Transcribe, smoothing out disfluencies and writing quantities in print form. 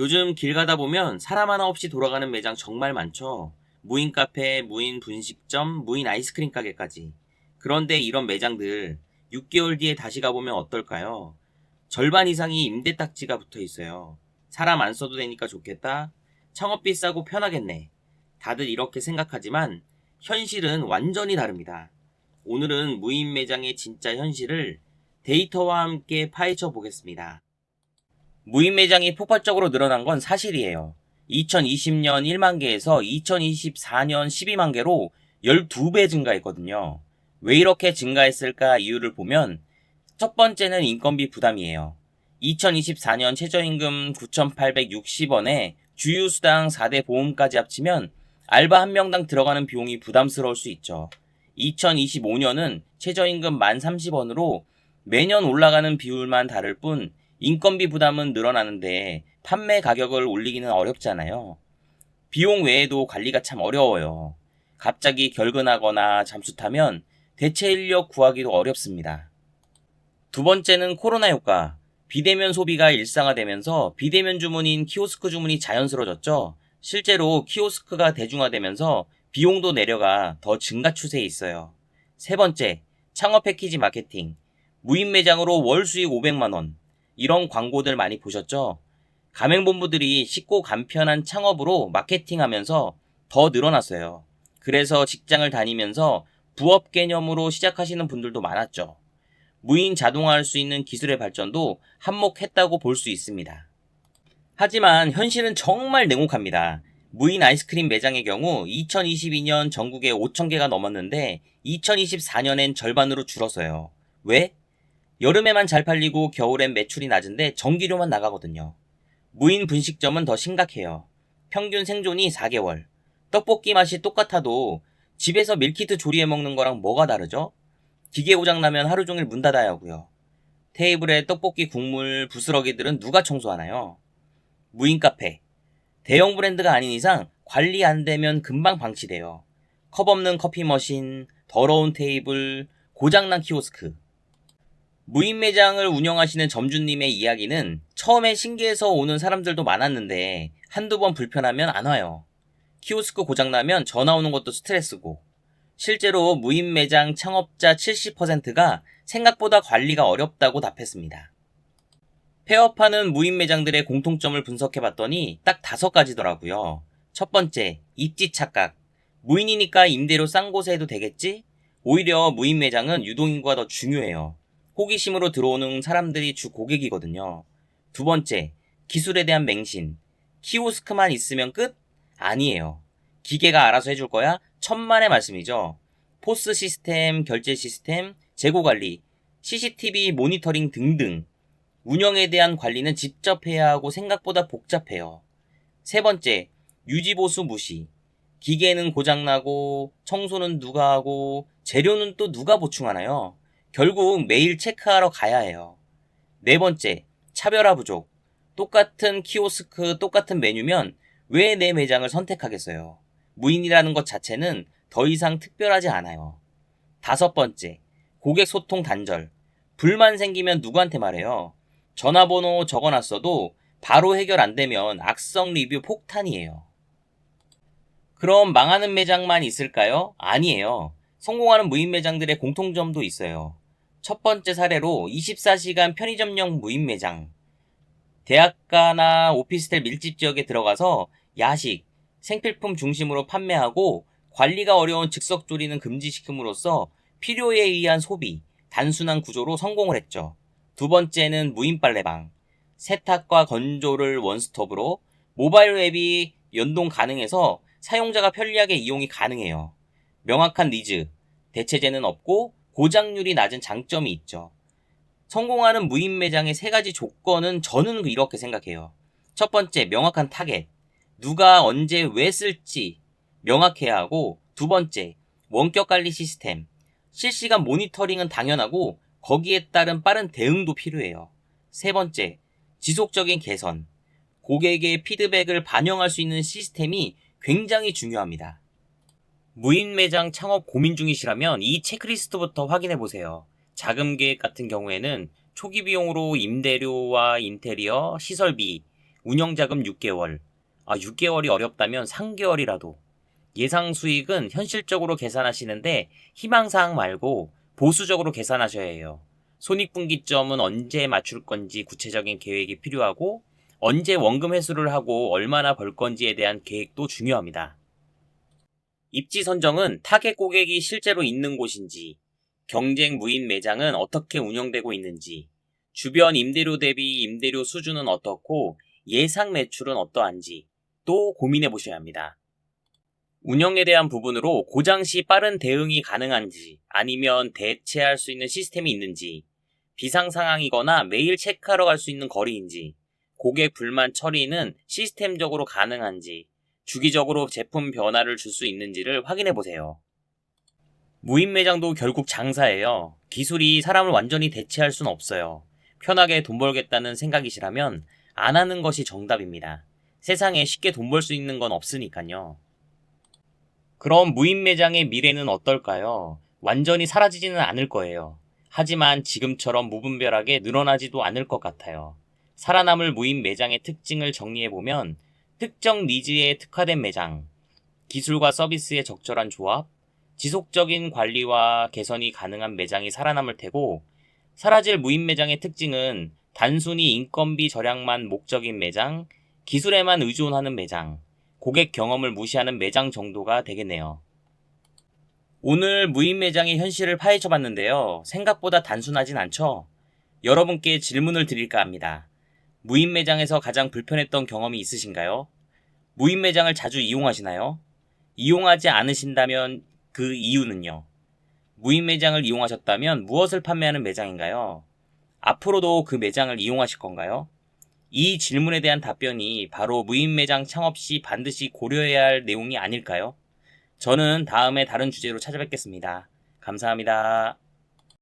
요즘 길 가다 보면 사람 하나 없이 돌아가는 매장 정말 많죠. 무인 카페, 무인 분식점, 무인 아이스크림 가게까지. 그런데 이런 매장들 6개월 뒤에 다시 가보면 어떨까요? 절반 이상이 임대 딱지가 붙어 있어요. 사람 안 써도 되니까 좋겠다. 창업비 싸고 편하겠네. 다들 이렇게 생각하지만 현실은 완전히 다릅니다. 오늘은 무인 매장의 진짜 현실을 데이터와 함께 파헤쳐 보겠습니다. 무인 매장이 폭발적으로 늘어난 건 사실이에요. 2020년 1만 개에서 2024년 12만 개로 12배 증가했거든요. 왜 이렇게 증가했을까 이유를 보면 첫 번째는 인건비 부담이에요. 2024년 최저임금 9,860원에 주유수당 4대 보험까지 합치면 알바 한 명당 들어가는 비용이 부담스러울 수 있죠. 2025년은 최저임금 1,030원으로 매년 올라가는 비율만 다를 뿐 인건비 부담은 늘어나는데 판매 가격을 올리기는 어렵잖아요. 비용 외에도 관리가 참 어려워요. 갑자기 결근하거나 잠수 타면 대체 인력 구하기도 어렵습니다. 두 번째는 코로나 효과. 비대면 소비가 일상화되면서 비대면 주문인 키오스크 주문이 자연스러워졌죠. 실제로 키오스크가 대중화되면서 비용도 내려가 더 증가 추세에 있어요. 세 번째, 창업 패키지 마케팅. 무인 매장으로 월 수익 500만원. 이런 광고들 많이 보셨죠? 가맹본부들이 쉽고 간편한 창업으로 마케팅하면서 더 늘어났어요. 그래서 직장을 다니면서 부업 개념으로 시작하시는 분들도 많았죠. 무인 자동화할 수 있는 기술의 발전도 한몫했다고 볼 수 있습니다. 하지만 현실은 정말 냉혹합니다. 무인 아이스크림 매장의 경우 2022년 전국에 5,000개가 넘었는데 2024년엔 절반으로 줄었어요. 왜? 여름에만 잘 팔리고 겨울엔 매출이 낮은데 전기료만 나가거든요. 무인 분식점은 더 심각해요. 평균 생존이 4개월. 떡볶이 맛이 똑같아도 집에서 밀키트 조리해 먹는 거랑 뭐가 다르죠? 기계 고장 나면 하루 종일 문 닫아야 하고요. 테이블에 떡볶이 국물, 부스러기들은 누가 청소하나요? 무인 카페. 대형 브랜드가 아닌 이상 관리 안 되면 금방 방치돼요. 컵 없는 커피 머신, 더러운 테이블, 고장난 키오스크. 무인 매장을 운영하시는 점주님의 이야기는 처음에 신기해서 오는 사람들도 많았는데 한두 번 불편하면 안 와요. 키오스크 고장나면 전화 오는 것도 스트레스고. 실제로 무인 매장 창업자 70%가 생각보다 관리가 어렵다고 답했습니다. 폐업하는 무인 매장들의 공통점을 분석해봤더니 딱 5가지더라고요. 첫 번째, 입지 착각. 무인이니까 임대료 싼 곳에 해도 되겠지? 오히려 무인 매장은 유동인구가 더 중요해요. 호기심으로 들어오는 사람들이 주 고객이거든요. 두 번째, 기술에 대한 맹신. 키오스크만 있으면 끝? 아니에요. 기계가 알아서 해줄 거야? 천만의 말씀이죠. 포스 시스템, 결제 시스템, 재고 관리, CCTV 모니터링 등등. 운영에 대한 관리는 직접 해야 하고 생각보다 복잡해요. 세 번째, 유지보수 무시. 기계는 고장나고, 청소는 누가 하고, 재료는 또 누가 보충하나요? 결국 매일 체크하러 가야 해요. 네 번째, 차별화 부족. 똑같은 키오스크, 똑같은 메뉴면 왜 내 매장을 선택하겠어요? 무인이라는 것 자체는 더 이상 특별하지 않아요. 다섯 번째, 고객 소통 단절. 불만 생기면 누구한테 말해요? 전화번호 적어놨어도 바로 해결 안 되면 악성 리뷰 폭탄이에요. 그럼 망하는 매장만 있을까요? 아니에요. 성공하는 무인 매장들의 공통점도 있어요. 첫 번째 사례로 24시간 편의점용 무인 매장. 대학가나 오피스텔 밀집 지역에 들어가서 야식, 생필품 중심으로 판매하고 관리가 어려운 즉석 조리는 금지시킴으로써 필요에 의한 소비, 단순한 구조로 성공을 했죠. 두 번째는 무인 빨래방. 세탁과 건조를 원스톱으로 모바일 앱이 연동 가능해서 사용자가 편리하게 이용이 가능해요. 명확한 니즈, 대체제는 없고 고장률이 낮은 장점이 있죠. 성공하는 무인 매장의 3가지 조건은 저는 이렇게 생각해요. 첫 번째, 명확한 타겟. 누가 언제 왜 쓸지 명확해야 하고, 두 번째, 원격 관리 시스템. 실시간 모니터링은 당연하고 거기에 따른 빠른 대응도 필요해요. 세 번째, 지속적인 개선. 고객의 피드백을 반영할 수 있는 시스템이 굉장히 중요합니다. 무인 매장 창업 고민 중이시라면 이 체크리스트부터 확인해 보세요. 자금 계획 같은 경우에는 초기 비용으로 임대료와 인테리어, 시설비, 운영자금 6개월. 6개월이 어렵다면 3개월이라도. 예상 수익은 현실적으로 계산하시는데 희망사항 말고 보수적으로 계산하셔야 해요. 손익분기점은 언제 맞출 건지 구체적인 계획이 필요하고 언제 원금 회수를 하고 얼마나 벌 건지에 대한 계획도 중요합니다. 입지 선정은 타겟 고객이 실제로 있는 곳인지, 경쟁 무인 매장은 어떻게 운영되고 있는지, 주변 임대료 대비 임대료 수준은 어떻고 예상 매출은 어떠한지 또 고민해 보셔야 합니다. 운영에 대한 부분으로 고장 시 빠른 대응이 가능한지 아니면 대체할 수 있는 시스템이 있는지, 비상 상황이거나 매일 체크하러 갈 수 있는 거리인지, 고객 불만 처리는 시스템적으로 가능한지, 주기적으로 제품 변화를 줄 수 있는지를 확인해 보세요. 무인 매장도 결국 장사예요. 기술이 사람을 완전히 대체할 수는 없어요. 편하게 돈 벌겠다는 생각이시라면 안 하는 것이 정답입니다. 세상에 쉽게 돈 벌 수 있는 건 없으니까요. 그럼 무인 매장의 미래는 어떨까요? 완전히 사라지지는 않을 거예요. 하지만 지금처럼 무분별하게 늘어나지도 않을 것 같아요. 살아남을 무인 매장의 특징을 정리해보면 특정 니즈에 특화된 매장, 기술과 서비스의 적절한 조합, 지속적인 관리와 개선이 가능한 매장이 살아남을 테고, 사라질 무인 매장의 특징은 단순히 인건비 절약만 목적인 매장, 기술에만 의존하는 매장, 고객 경험을 무시하는 매장 정도가 되겠네요. 오늘 무인 매장의 현실을 파헤쳐 봤는데요. 생각보다 단순하진 않죠? 여러분께 질문을 드릴까 합니다. 무인 매장에서 가장 불편했던 경험이 있으신가요? 무인 매장을 자주 이용하시나요? 이용하지 않으신다면 그 이유는요? 무인 매장을 이용하셨다면 무엇을 판매하는 매장인가요? 앞으로도 그 매장을 이용하실 건가요? 이 질문에 대한 답변이 바로 무인 매장 창업 시 반드시 고려해야 할 내용이 아닐까요? 저는 다음에 다른 주제로 찾아뵙겠습니다. 감사합니다.